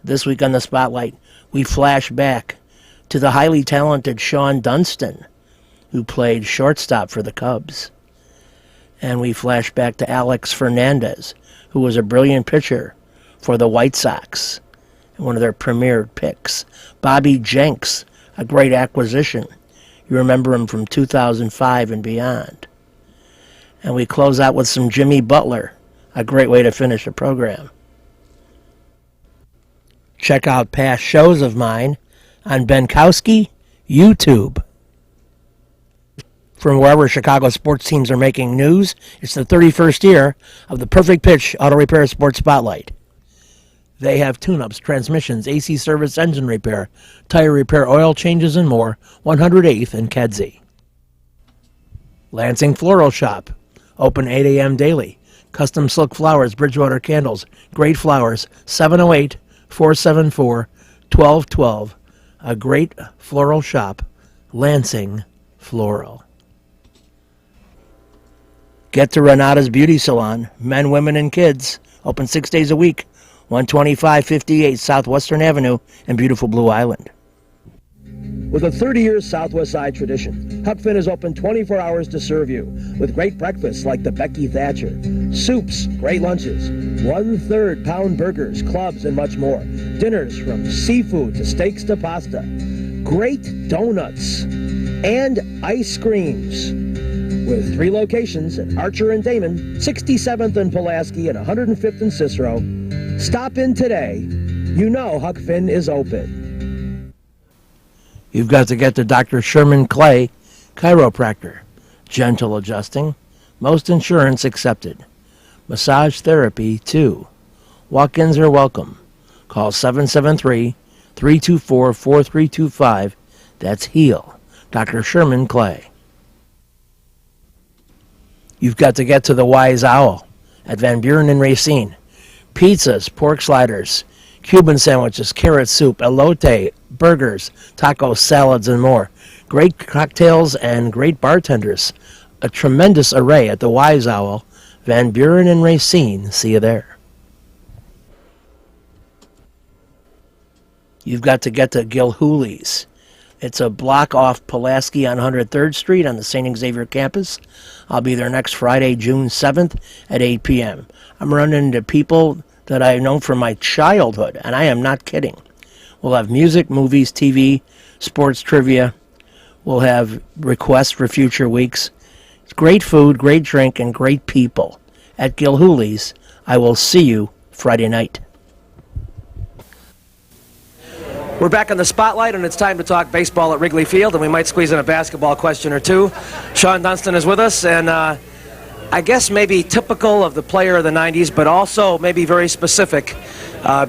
This week on the Spotlight, we flash back to the highly talented Sean Dunston, who played shortstop for the Cubs. And we flash back to Alex Fernandez, who was a brilliant pitcher for the White Sox, one of their premier picks. Bobby Jenks, a great acquisition. You remember him from 2005 and beyond. And we close out with some Jimmy Butler, a great way to finish a program. Check out past shows of mine on Benkowski YouTube. From wherever Chicago sports teams are making news, it's the 31st year of the Perfect Pitch Auto Repair Sports Spotlight. They have tune-ups, transmissions, AC service, engine repair, tire repair, oil changes, and more. 108th and Kedzie. Lansing Floral Shop, open 8 a.m. daily. Custom silk flowers, Bridgewater candles, great flowers, 708-474-1212. A great floral shop, Lansing Floral. Get to Renata's Beauty Salon, men, women, and kids. Open 6 days a week, 12558 Southwestern Avenue in beautiful Blue Island. With a 30-year Southwest Side tradition, Huck Finn is open 24 hours to serve you with great breakfasts like the Becky Thatcher, soups, great lunches, 1/3 pound burgers, clubs, and much more. Dinners from seafood to steaks to pasta, great donuts, and ice creams. With 3 locations at Archer and Damon, 67th and Pulaski, and 105th and Cicero. Stop in today. You know Huck Finn is open. You've got to get to Dr. Sherman Clay, chiropractor. Gentle adjusting. Most insurance accepted. Massage therapy, too. Walk-ins are welcome. Call 773-324-4325. That's HEAL. Dr. Sherman Clay. You've got to get to the Wise Owl at Van Buren and Racine. Pizzas, pork sliders, Cuban sandwiches, carrot soup, elote, burgers, tacos, salads, and more. Great cocktails and great bartenders. A tremendous array at the Wise Owl, Van Buren and Racine. See you there. You've got to get to Gilhooly's. It's a block off Pulaski on 103rd Street on the St. Xavier campus. I'll be there next Friday, June 7th at 8 p.m. I'm running into people that I've known from my childhood, and I am not kidding. We'll have music, movies, TV, sports trivia. We'll have requests for future weeks. It's great food, great drink, and great people. At Gilhooly's, I will see you Friday night. We're back on the Spotlight, and it's time to talk baseball at Wrigley Field, and we might squeeze in a basketball question or two. Sean Dunston is with us, and I guess maybe typical of the player of the 90s, but also maybe very specific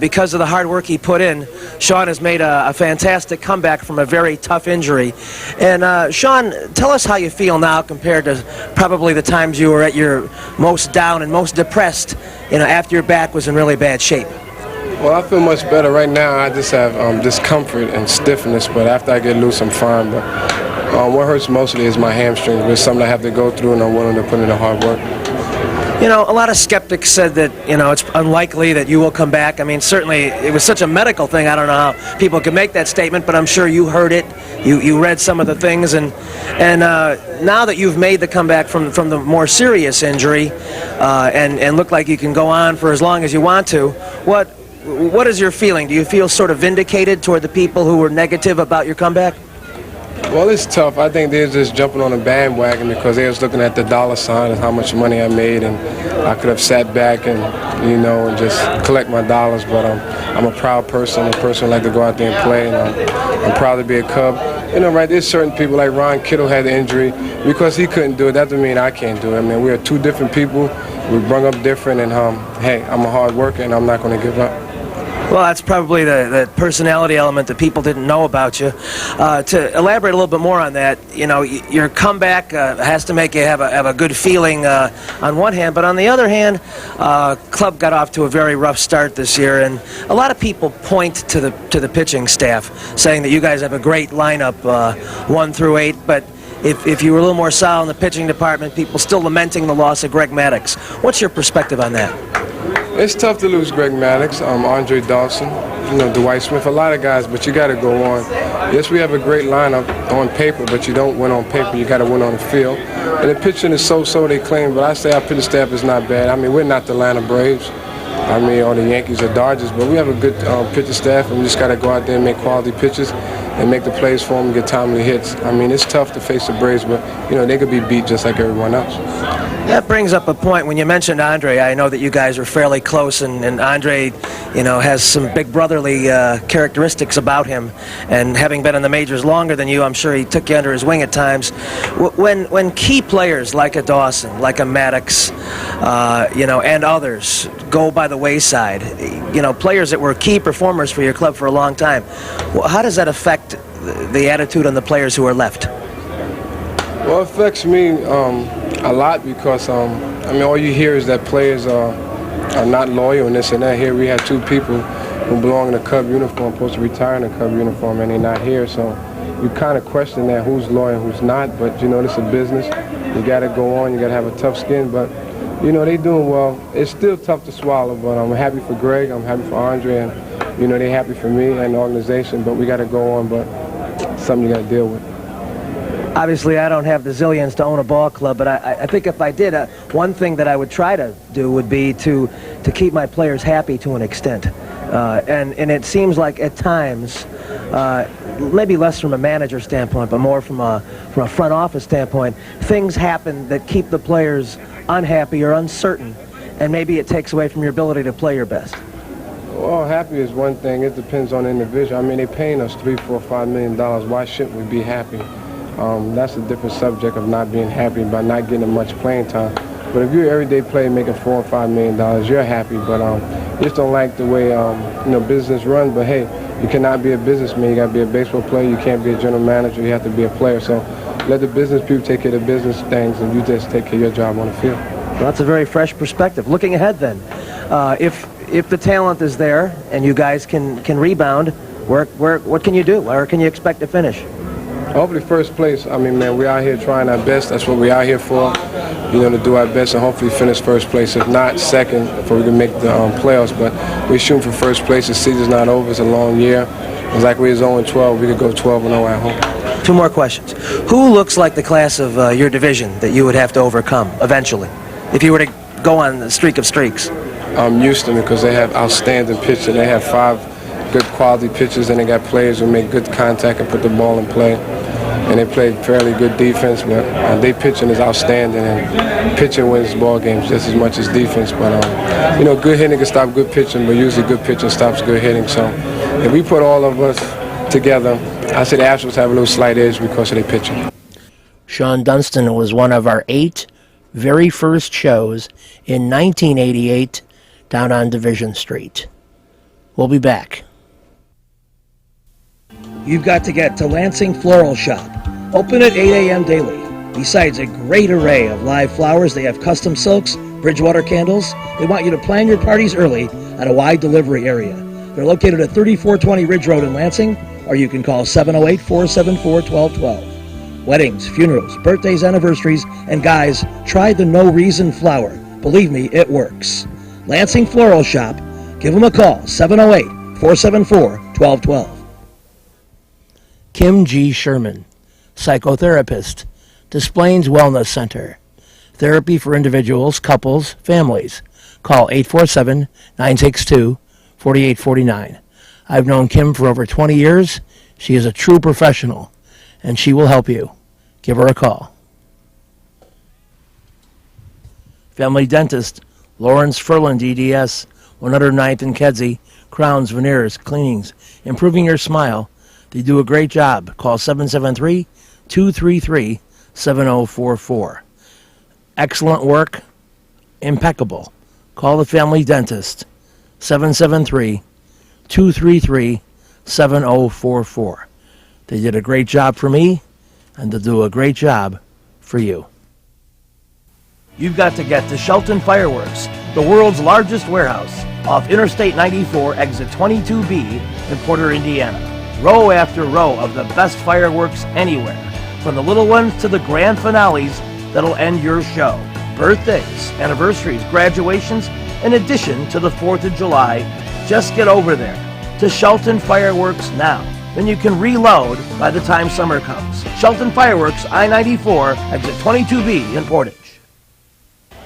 because of the hard work he put in. Sean has made a fantastic comeback from a very tough injury. And Sean, tell us how you feel now compared to probably the times you were at your most down and most depressed, after your back was in really bad shape. Well, I feel much better right now. I just have discomfort and stiffness, but after I get loose, I'm fine. But what hurts mostly is my hamstring. It's something I have to go through, and I'm willing to put in the hard work. A lot of skeptics said that, it's unlikely that you will come back. I mean, certainly it was such a medical thing. I don't know how people could make that statement, but I'm sure you heard it. You read some of the things, and now that you've made the comeback from the more serious injury, and look like you can go on for as long as you want to, what is your feeling? Do you feel sort of vindicated toward the people who were negative about your comeback? Well, it's tough. I think they're just jumping on a bandwagon because they was looking at the dollar sign and how much money I made, and I could have sat back and, and just collect my dollars. But I'm a proud person, a person who like to go out there and play, and I'm proud to be a Cub. Right, there's certain people like Ron Kittle had the injury. Because he couldn't do it, that doesn't mean I can't do it. I mean, we are two different people. We brung up different, and hey, I'm a hard worker, and I'm not going to give up. Well, that's probably the personality element that people didn't know about you. To elaborate a little bit more on that, your comeback has to make you have a good feeling on one hand, but on the other hand, club got off to a very rough start this year, and a lot of people point to the pitching staff, saying that you guys have a great lineup, 1 through 8, but if you were a little more solid in the pitching department, people still lamenting the loss of Greg Maddux. What's your perspective on that? It's tough to lose Greg Maddux, Andre Dawson, Dwight Smith, a lot of guys, but you got to go on. Yes, we have a great lineup on paper, but you don't win on paper. You got to win on the field. And the pitching is so-so, they claim, but I say our pitching staff is not bad. I mean, we're not the Atlanta Braves, or the Yankees or Dodgers, but we have a good pitching staff, and we just got to go out there and make quality pitches and make the plays for them and get timely hits. I mean, it's tough to face the Braves, but, they could be beat just like everyone else. That brings up a point. When you mentioned Andre, I know that you guys are fairly close, and Andre, has some big brotherly characteristics about him. And having been in the majors longer than you, I'm sure he took you under his wing at times. When key players like a Dawson, like a Maddux, and others go by the wayside, players that were key performers for your club for a long time, how does that affect the attitude on the players who are left? Well, it affects me a lot because, all you hear is that players are not loyal and this and that. Here we had two people who belong in a Cub uniform, supposed to retire in a Cub uniform, and they're not here. So you kind of question that, who's loyal and who's not. But, this is a business. You got to go on. You got to have a tough skin. But, they doing well. It's still tough to swallow, but I'm happy for Greg. I'm happy for Andre, and, they're happy for me and the organization. But we got to go on, but it's something you got to deal with. Obviously, I don't have the zillions to own a ball club, but I think if I did, one thing that I would try to do would be to keep my players happy to an extent. And it seems like at times, maybe less from a manager standpoint, but more from a front office standpoint, things happen that keep the players unhappy or uncertain, and maybe it takes away from your ability to play your best. Well, happy is one thing. It depends on the individual. they're paying us $3, $4, $5 million. Why shouldn't we be happy? That's a different subject of not being happy by not getting much playing time. But if you're an everyday player making $4 or $5 million, you're happy. But you just don't like the way business runs. But hey, you cannot be a businessman. You got to be a baseball player. You can't be a general manager. You have to be a player. So let the business people take care of the business things, and you just take care of your job on the field. Well, that's a very fresh perspective. Looking ahead, then, if the talent is there and you guys can rebound, what can you do? Where can you expect to finish? Hopefully first place. We're out here trying our best. That's what we're out here for, to do our best and hopefully finish first place. If not, second, before we can make the playoffs. But we're shooting for first place. The season's not over. It's a long year. It's like we're 0-12. We could go 12-0 at home. Two more questions. Who looks like the class of your division that you would have to overcome eventually, if you were to go on the streak of streaks? Houston, because they have outstanding pitching. They have 5 good quality pitchers, and they got players who make good contact and put the ball in play. And they play fairly good defense, but their pitching is outstanding, and pitching wins ball games just as much as defense. But good hitting can stop good pitching, but usually good pitching stops good hitting. So if we put all of us together, I say the Astros have a little slight edge because of their pitching. Shawon Dunston was one of our 8 very first shows in 1988 down on Division Street. We'll be back. You've got to get to Lansing Floral Shop. Open at 8 a.m. daily. Besides a great array of live flowers, they have custom silks, Bridgewater candles. They want you to plan your parties early at a wide delivery area. They're located at 3420 Ridge Road in Lansing, or you can call 708-474-1212. Weddings, funerals, birthdays, anniversaries, and guys, try the No Reason flower. Believe me, it works. Lansing Floral Shop. Give them a call, 708-474-1212. Kim G. Sherman, psychotherapist, Des Plaines Wellness Center. Therapy for individuals, couples, families. Call 847-962-4849. I've known Kim for over 20 years. She is a true professional, and she will help you. Give her a call. Family Dentist, Lawrence Ferland, DDS, 109th and Kedzie, crowns, veneers, cleanings, improving your smile. They do a great job. Call 773-233-7044. Excellent work, impeccable. Call the Family Dentist, 773-233-7044. They did a great job for me, and they'll do a great job for you. You've got to get to Shelton Fireworks, the world's largest warehouse, off Interstate 94, exit 22B in Porter, Indiana. Row after row of the best fireworks anywhere, from the little ones to the grand finales that'll end your show. Birthdays, anniversaries, graduations, in addition to the 4th of July, just get over there to Shelton Fireworks now. Then you can reload by the time summer comes. Shelton Fireworks, I-94, exit 22B in Portage.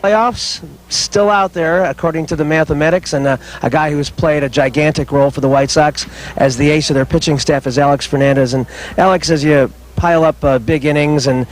Playoffs still out there, according to the mathematics, and a guy who's played a gigantic role for the White Sox as the ace of their pitching staff is Alex Fernandez. And Alex, as you pile up big innings and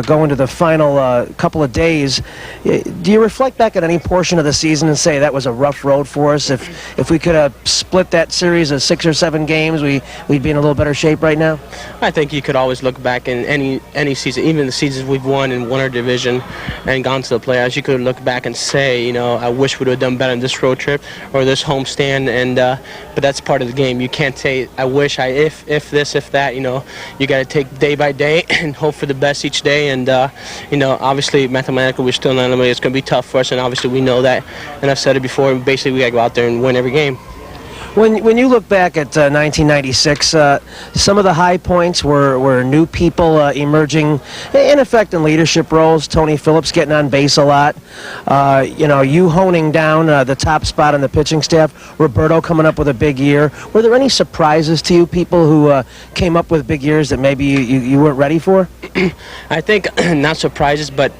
go into the final couple of days, do you reflect back at any portion of the season and say that was a rough road for us? If we could have split that series of 6 or 7 games, we'd be in a little better shape right now? I think you could always look back in any season, even the seasons we've won and won our division and gone to the playoffs. You could look back and say, you know, I wish we'd have done better in this road trip or this homestand. And but that's part of the game. You can't say I wish, if this, if that. You know, you got to take day by day and hope for the best each day. And you know, obviously mathematically we're still not eliminated. It's going to be tough for us, and obviously we know that. And I've said it before. Basically, we got to go out there and win every game. When you look back at 1996, some of the high points were new people emerging, in effect, in leadership roles. Tony Phillips getting on base a lot. You know, you honing down the top spot on the pitching staff. Roberto coming up with a big year. Were there any surprises to you, people who came up with big years that maybe you weren't ready for? I think not surprises, but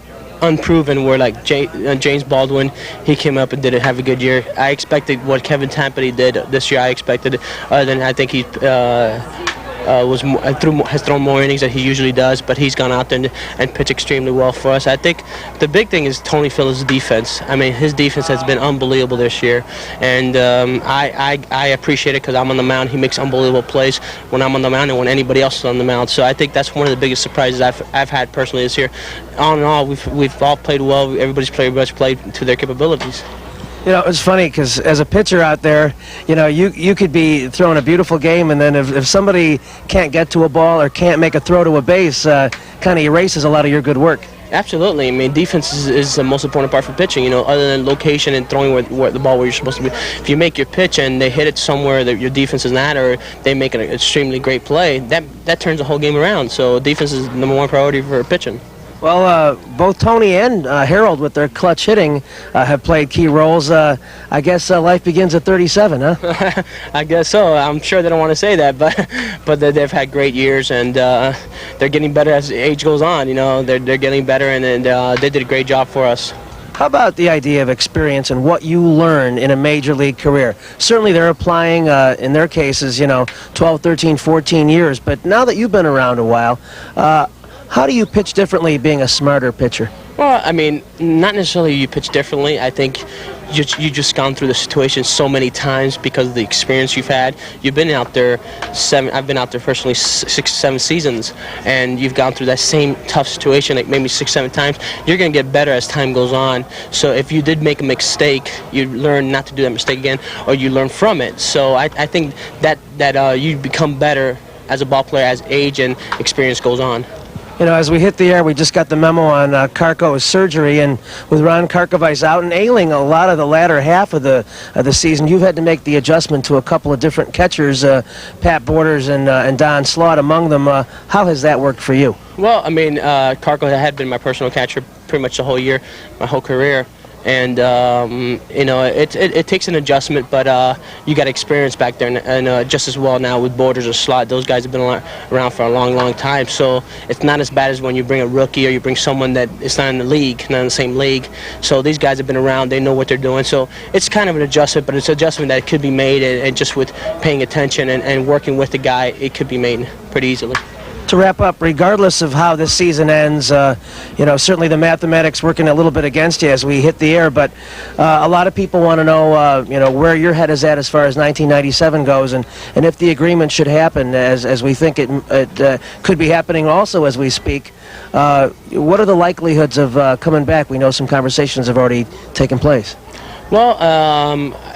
unproven, where like James Baldwin, he came up and didn't have a good year. I expected what Kevin Tampany did this year. I expected, other than I think he has thrown more innings than he usually does, but he's gone out there and pitched extremely well for us. I think the big thing is Tony Phillips' defense. I mean, his defense has been unbelievable this year, and I appreciate it because I'm on the mound. He makes unbelievable plays when I'm on the mound and when anybody else is on the mound. So I think that's one of the biggest surprises I've had personally this year. All in all, we've all played well. Everybody's pretty much played to their capabilities. You know, it's funny because as a pitcher out there, you know, you could be throwing a beautiful game, and then if somebody can't get to a ball or can't make a throw to a base, kind of erases a lot of your good work. Absolutely. I mean, defense is the most important part for pitching, you know, other than location and throwing where the ball where you're supposed to be. If you make your pitch and they hit it somewhere that your defense is not, or they make an extremely great play, that turns the whole game around. So defense is the number one priority for pitching. Well, both Tony and Harold, with their clutch hitting, have played key roles. I guess life begins at 37, huh? I guess so. I'm sure they don't want to say that, but they've had great years, and they're getting better as age goes on. You know, they're getting better, and they did a great job for us. How about the idea of experience and what you learn in a major league career? Certainly they're applying, in their cases, you know, 12, 13, 14 years. But now that you've been around a while, how do you pitch differently being a smarter pitcher? Well, I mean, not necessarily you pitch differently. I think you just gone through the situation so many times because of the experience you've had. You've been out there I've been out there personally 6, 7 seasons, and you've gone through that same tough situation like maybe 6, 7 times. You're going to get better as time goes on. So if you did make a mistake, you learn not to do that mistake again, or you learn from it. So I think that you become better as a ball player as age and experience goes on. You know, as we hit the air, we just got the memo on Karko's surgery, and with Ron Karkovice out and ailing a lot of the latter half of the season, you've had to make the adjustment to a couple of different catchers, Pat Borders and Don Slaught among them. How has that worked for you? Well, I mean, Karko had been my personal catcher pretty much the whole year, my whole career. And, you know, it takes an adjustment, but you got experience back there, and just as well now with Borders or Slot. Those guys have been around for a long, long time, so it's not as bad as when you bring a rookie or you bring someone that is not in the league, not in the same league. So these guys have been around, they know what they're doing, so it's kind of an adjustment, but it's an adjustment that could be made, and just with paying attention and working with the guy, it could be made pretty easily. To wrap up, regardless of how this season ends, you know, certainly the mathematics working a little bit against you as we hit the air, but a lot of people want to know, you know, where your head is at as far as 1997 goes, and if the agreement should happen, as we think it could be happening also as we speak. What are the likelihoods of coming back? We know some conversations have already taken place. Well,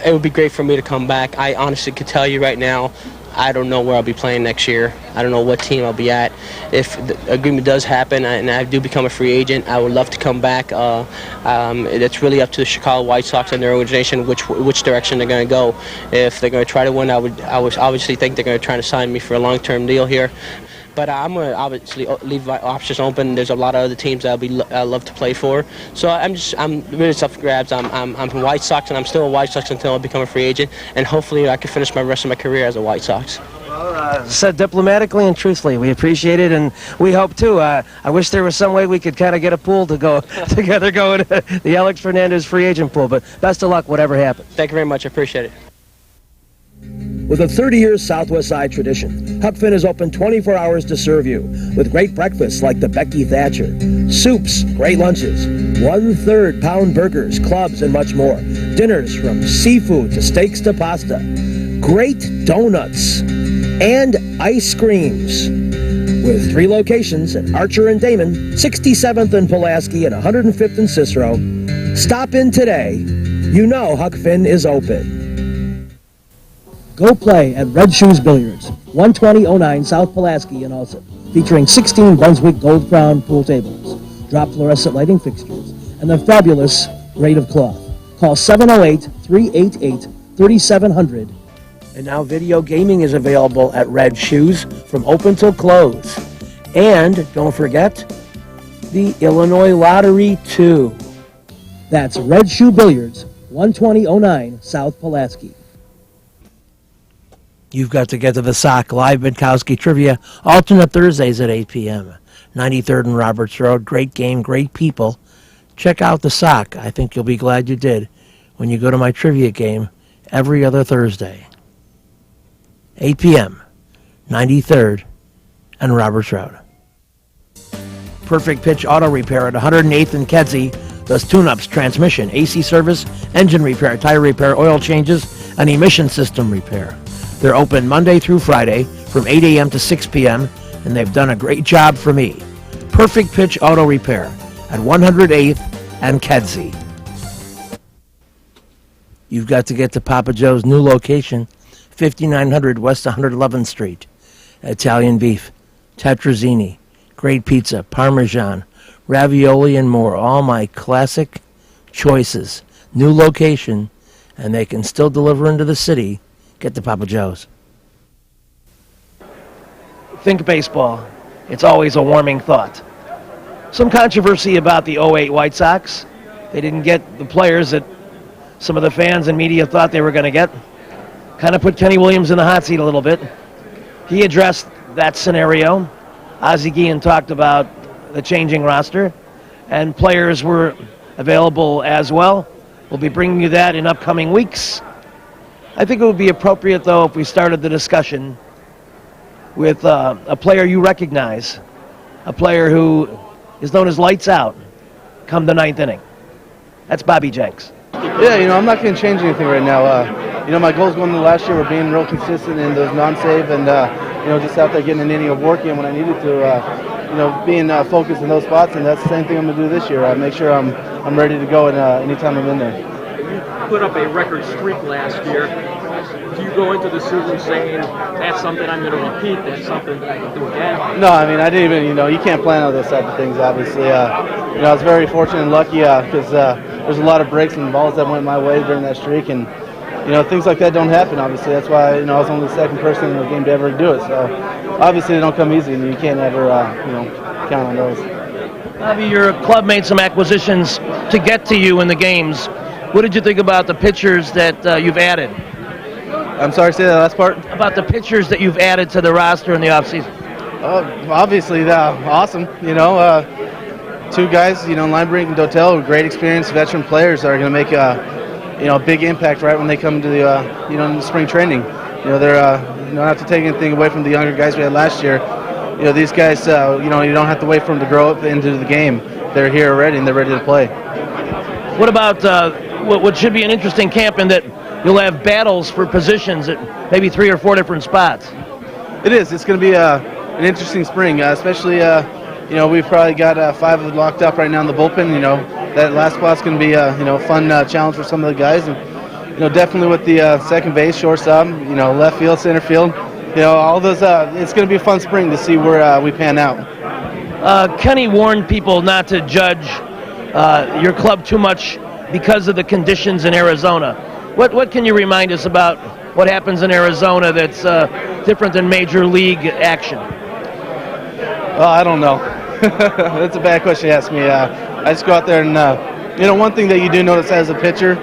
it would be great for me to come back. I honestly could tell you right now, I don't know where I'll be playing next year. I don't know what team I'll be at. If the agreement does happen and I do become a free agent, I would love to come back. It's really up to the Chicago White Sox and their organization which direction they're going to go. If they're going to try to win, I would obviously think they're going to try to sign me for a long-term deal here. but I'm going to obviously leave my options open. There's a lot of other teams that I love to play for. So I'm really tough for grabs. I'm from White Sox, and I'm still a White Sox until I become a free agent, and hopefully I can finish my rest of my career as a White Sox. Said diplomatically and truthfully. We appreciate it, and we hope too. I wish there was some way we could kind of get a pool to go together, go into the Alex Fernandez free agent pool. But best of luck, whatever happens. Thank you very much. I appreciate it. With a 30-year Southwest Side tradition, Huck Finn is open 24 hours to serve you with great breakfasts like the Becky Thatcher, soups, great lunches, 1/3 pound burgers, clubs, and much more. Dinners from seafood to steaks to pasta, great donuts, and ice creams. With 3 locations at Archer and Damon, 67th and Pulaski, and 105th and Cicero. Stop in today. You know Huck Finn is open. Go play at Red Shoes Billiards, 12009 South Pulaski in Alsip, featuring 16 Brunswick Gold Crown pool tables, drop fluorescent lighting fixtures, and the fabulous Raid of Cloth. Call 708-388-3700. And now video gaming is available at Red Shoes from open till close. And don't forget the Illinois Lottery too. That's Red Shoe Billiards, 12009 South Pulaski. You've got to get to the Sock Live Minkowski Trivia, alternate Thursdays at 8 p.m. 93rd and Roberts Road. Great game, great people. Check out the Sock. I think you'll be glad you did when you go to my trivia game every other Thursday. 8 p.m., 93rd and Roberts Road. Perfect Pitch Auto Repair at 108th and Kedzie does tune-ups, transmission, AC service, engine repair, tire repair, oil changes, and emission system repair. They're open Monday through Friday from 8 a.m. to 6 p.m., and they've done a great job for me. Perfect Pitch Auto Repair at 108th and Kedzie. You've got to get to Papa Joe's new location, 5900 West 111th Street. Italian beef, tetrazzini, great pizza, parmesan, ravioli, and more. All my classic choices. New location, and they can still deliver into the city. Get to Papa Joe's. Think baseball. It's always a warming thought. Some controversy about the 08 White Sox. They didn't get the players that some of the fans and media thought they were going to get. Kind of put Kenny Williams in the hot seat a little bit. He addressed that scenario. Ozzie Guillen talked about the changing roster, and players were available as well. We'll be bringing you that in upcoming weeks. I think it would be appropriate, though, if we started the discussion with a player you recognize, a player who is known as lights out come the 9th inning. That's Bobby Jenks. Yeah, I'm not going to change anything right now. My goals going into last year were being real consistent in those non-save and, just out there getting an inning of work in when I needed to, being focused in those spots, and that's the same thing I'm going to do this year. Make sure I'm ready to go anytime I'm in there. You put up a record streak last year. Do you go into the season saying, that's something I'm going to repeat, that's something I can do again? No, I didn't even, you can't plan on those type of things, obviously. I was very fortunate and lucky because there's a lot of breaks and balls that went my way during that streak, and things like that don't happen, obviously. That's why, I was only the second person in the game to ever do it. So, obviously, they don't come easy, and you can't ever, count on those. Bobby, your club made some acquisitions to get to you in the games. What did you think about the pitchers that you've added? I'm sorry, say that last part? About the pitchers that you've added to the roster in the offseason. Obviously, awesome. 2 guys, Linebrink and Dotel, great experience, veteran players that are going to make a big impact right when they come to the, in the spring training. They're, not to take anything away from the younger guys we had last year. These guys, you don't have to wait for them to grow up into the game. They're here already and they're ready to play. What about what should be an interesting camp in that you'll have battles for positions at maybe 3 or 4 different spots? It is. It's going to be an interesting spring, especially, we've probably got 5 locked up right now in the bullpen. That last spot's going to be a fun challenge for some of the guys, and definitely with the second base, shortstop, left field, center field, all those. It's going to be a fun spring to see where we pan out. Kenny warned people not to judge your club too much because of the conditions in Arizona. What can you remind us about what happens in Arizona that's different than major league action? Well, I don't know. That's a bad question to ask me. I just go out there and, one thing that you do notice as a pitcher,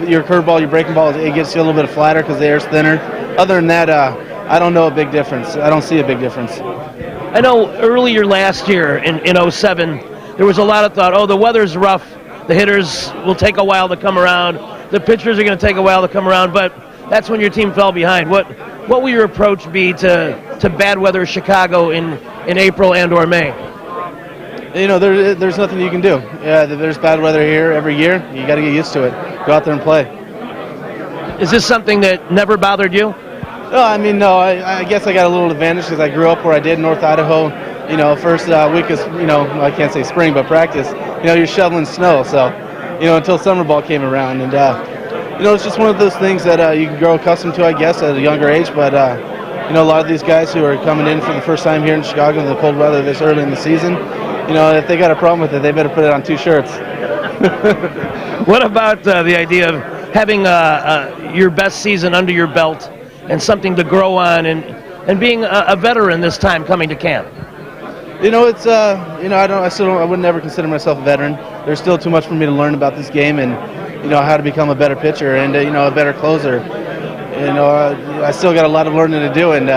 your curveball, your breaking ball, it gets you a little bit flatter because the air's thinner. Other than that, I don't know a big difference. I don't see a big difference. I know earlier last year in '07, there was a lot of thought, the weather's rough. The hitters will take a while to come around. The pitchers are going to take a while to come around, but that's when your team fell behind. What will your approach be to bad weather Chicago in April and or May? There's nothing you can do. Yeah, there's bad weather here every year. You got to get used to it. Go out there and play. Is this something that never bothered you? No, I guess I got a little advantage because I grew up where I did, North Idaho. First week is, I can't say spring, but practice, you're shoveling snow. So, until summer ball came around. And, it's just one of those things that you can grow accustomed to, I guess, at a younger age. But, a lot of these guys who are coming in for the first time here in Chicago in the cold weather this early in the season, if they got a problem with it, they better put it on 2 shirts. What about the idea of having your best season under your belt and something to grow on and being a veteran this time coming to camp? It's I would never consider myself a veteran. There's still too much for me to learn about this game and how to become a better pitcher and a better closer. I still got a lot of learning to do and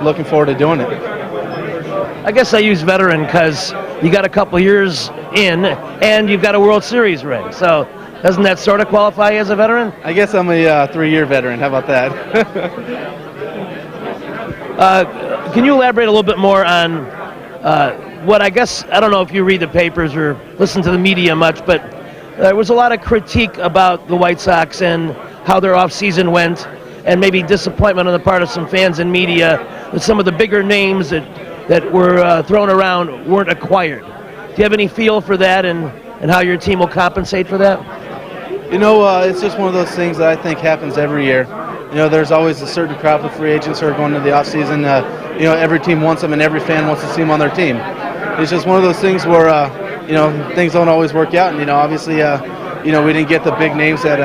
looking forward to doing it. I guess I use veteran because you got a couple years in and you've got a World Series ring. So doesn't that sort of qualify as a veteran? I guess I'm a 3-year veteran. How about that? Can you elaborate a little bit more on what I don't know if you read the papers or listen to the media much, but there was a lot of critique about the White Sox and how their offseason went and maybe disappointment on the part of some fans and media that some of the bigger names that were thrown around weren't acquired. Do you have any feel for that and how your team will compensate for that? It's just one of those things that I think happens every year. There's always a certain crop of free agents who are going to the offseason. Every team wants them and every fan wants to see them on their team. It's just one of those things where, things don't always work out. And, obviously, we didn't get the big names that,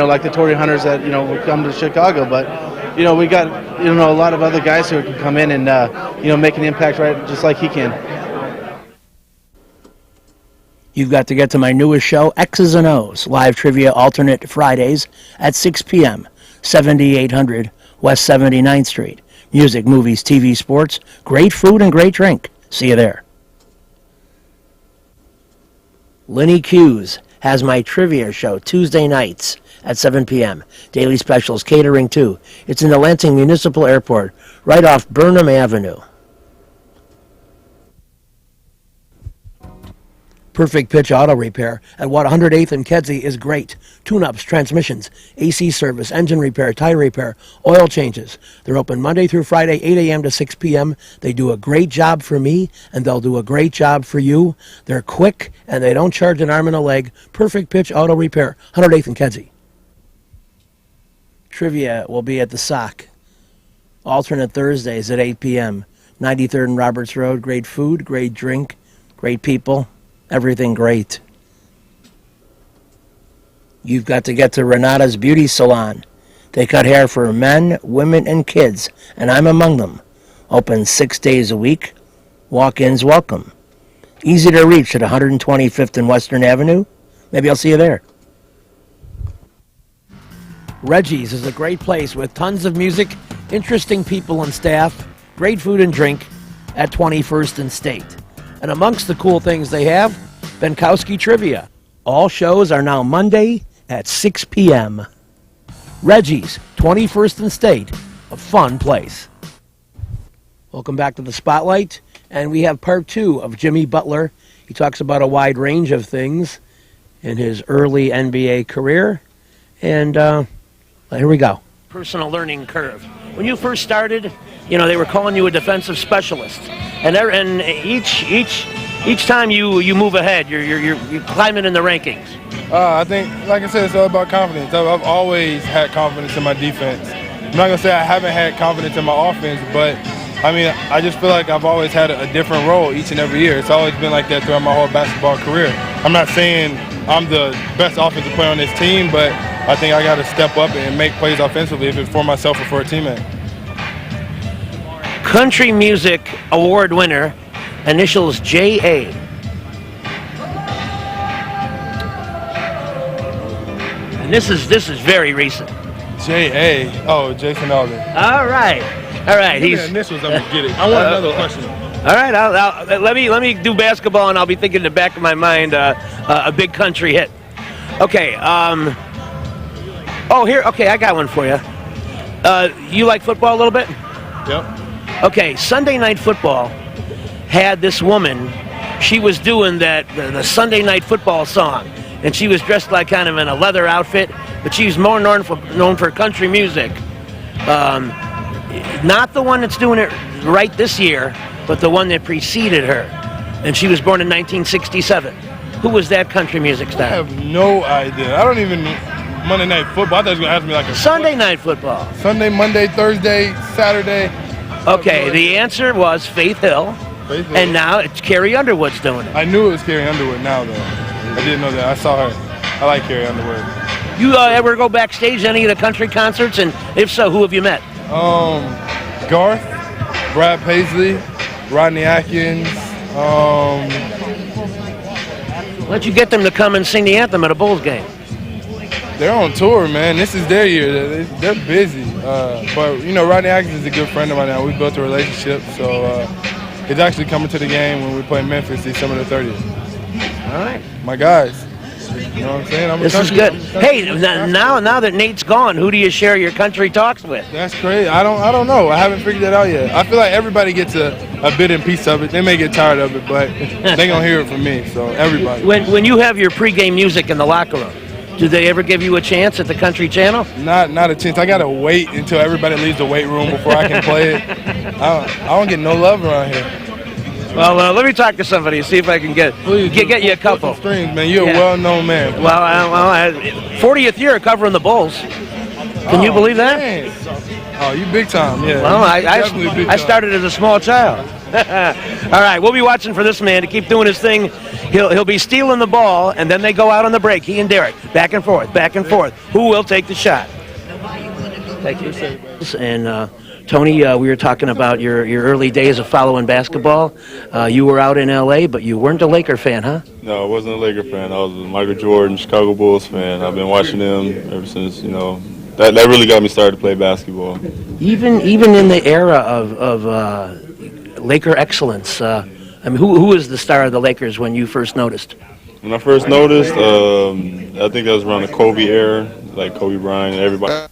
like the Torrey Hunters that, would come to Chicago. But, we got, a lot of other guys who can come in and, make an impact right just like he can. You've got to get to my newest show, X's and O's, live trivia alternate Fridays at 6 p.m., 7800 West 79th Street. Music, movies, TV, sports, great food, and great drink. See you there. Lenny Hughes has my trivia show Tuesday nights at 7 p.m. Daily specials, catering too. It's in the Lansing Municipal Airport, right off Burnham Avenue. Perfect Pitch Auto Repair at 108th and Kedzie is great. Tune-ups, transmissions, AC service, engine repair, tire repair, oil changes. They're open Monday through Friday, 8 a.m. to 6 p.m. They do a great job for me, and they'll do a great job for you. They're quick, and they don't charge an arm and a leg. Perfect Pitch Auto Repair, 108th and Kedzie. Trivia will be at the Sock. Alternate Thursdays at 8 p.m. 93rd and Roberts Road. Great food, great drink, great people. Everything great. You've got to get to Renata's Beauty Salon. They cut hair for men, women, and kids, and I'm among them. Open 6 days a week. Walk-ins welcome. Easy to reach at 125th and Western Avenue. Maybe I'll see you there. Reggie's is a great place with tons of music, interesting people and staff, great food and drink at 21st and State. And amongst the cool things they have, Benkowski Trivia. All shows are now Monday at 6 p.m. Reggie's, 21st and State, a fun place. Welcome back to the Spotlight, and we have part 2 of Jimmy Butler. He talks about a wide range of things in his early NBA career, and here we go. Personal learning curve. When you first started, they were calling you a defensive specialist, and each time you move ahead, you're climbing in the rankings. I think, like I said, it's all about confidence. I've always had confidence in my defense. I'm not gonna say I haven't had confidence in my offense, but I just feel like I've always had a different role each and every year. It's always been like that throughout my whole basketball career. I'm not saying I'm the best offensive player on this team, but I think I got to step up and make plays offensively, if it's for myself or for a teammate. Country Music Award winner, initials J.A. And this is very recent. J.A. Oh, Jason Alden. All right. He's initials. I'm gonna get it. I want another question. all right. Let me do basketball, and I'll be thinking in the back of my mind a big country hit. Okay. Oh, here. Okay, I got one for you. You like football a little bit? Yep. Okay. Sunday Night Football had this woman. She was doing the Sunday Night Football song, and she was dressed like kind of in a leather outfit, but she's more known for country music. Not the one that's doing it right this year, but the one that preceded her. And she was born in 1967. Who was that country music I star? have no idea. I don't even Monday Night Football. I thought you were gonna ask me like a Sunday Night Football. Sunday, Monday, Thursday, Saturday. Okay, the answer was Faith Hill, Faith Hill. and now it's Carrie Underwood's doing it. I knew it was Carrie Underwood now, though. I didn't know that. I saw her. I like Carrie Underwood. You ever go backstage to any of the country concerts? And if so, who have you met? Garth, Brad Paisley, Rodney Atkins. Why don't you get them to come and sing the anthem at a Bulls game? They're on tour, man. This is their year. They're busy. But, you know, Rodney Atkins is a good friend of mine now. We built a relationship. So he's actually coming to the game when we play Memphis December the 30th. All right. My guys. You know what I'm saying? This is good. Hey, now that Nate's gone, who do you share your country talks with? That's crazy. I don't know. I haven't figured that out yet. I feel like everybody gets a bit and piece of it. They may get tired of it, but they gonna hear it from me. So everybody. When you have your pregame music in the locker room, do they ever give you a chance at the Country Channel? Not a chance. I gotta wait until everybody leaves the weight room before I can play it. I don't get no love around here. Well, let me talk to somebody, see if I can get you a couple. Strings, man. You're a well-known man. Well, 40th year covering the Bulls. Can you believe that? Man. Oh, you big time, yeah. Well, Definitely big I time. started as a small child. All right, we'll be watching for this man to keep doing his thing. He'll be stealing the ball, and then they go out on the break. He and Derek, back and forth, back and forth. Who will take the shot? Thank you. And Tony, we were talking about your early days of following basketball. You were out in L.A., but you weren't a Laker fan, huh? No, I wasn't a Laker fan. I was a Michael Jordan, Chicago Bulls fan. I've been watching them ever since, you know. That really got me started to play basketball. Even in the era of Laker excellence, I mean, who was the star of the Lakers when you first noticed? When I first noticed, I think that was around the Kobe era, like Kobe Bryant and everybody.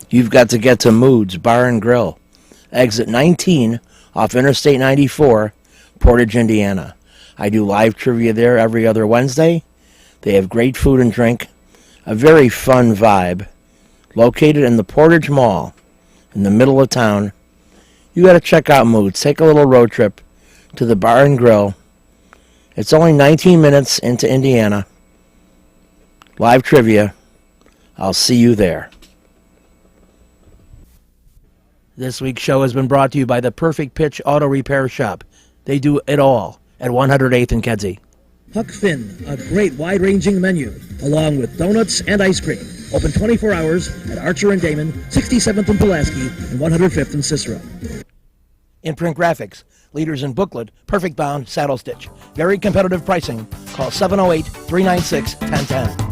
You've got to get to Moods Bar and Grill, exit 19 off Interstate 94, Portage, Indiana. I do live trivia there every other Wednesday. They have great food and drink, a very fun vibe. Located in the Portage Mall, in the middle of town. You got to check out Moods. Take a little road trip to the Bar and Grill. It's only 19 minutes into Indiana. Live trivia. I'll see you there. This week's show has been brought to you by the Perfect Pitch Auto Repair Shop. They do it all at 108th and Kedzie. Huck Finn, a great wide-ranging menu, along with donuts and ice cream. Open 24 hours at Archer and Damon, 67th and Pulaski, and 105th and Cicero. Imprint Graphics, leaders in booklet, perfect bound, saddle stitch. Very competitive pricing. Call 708-396-1010.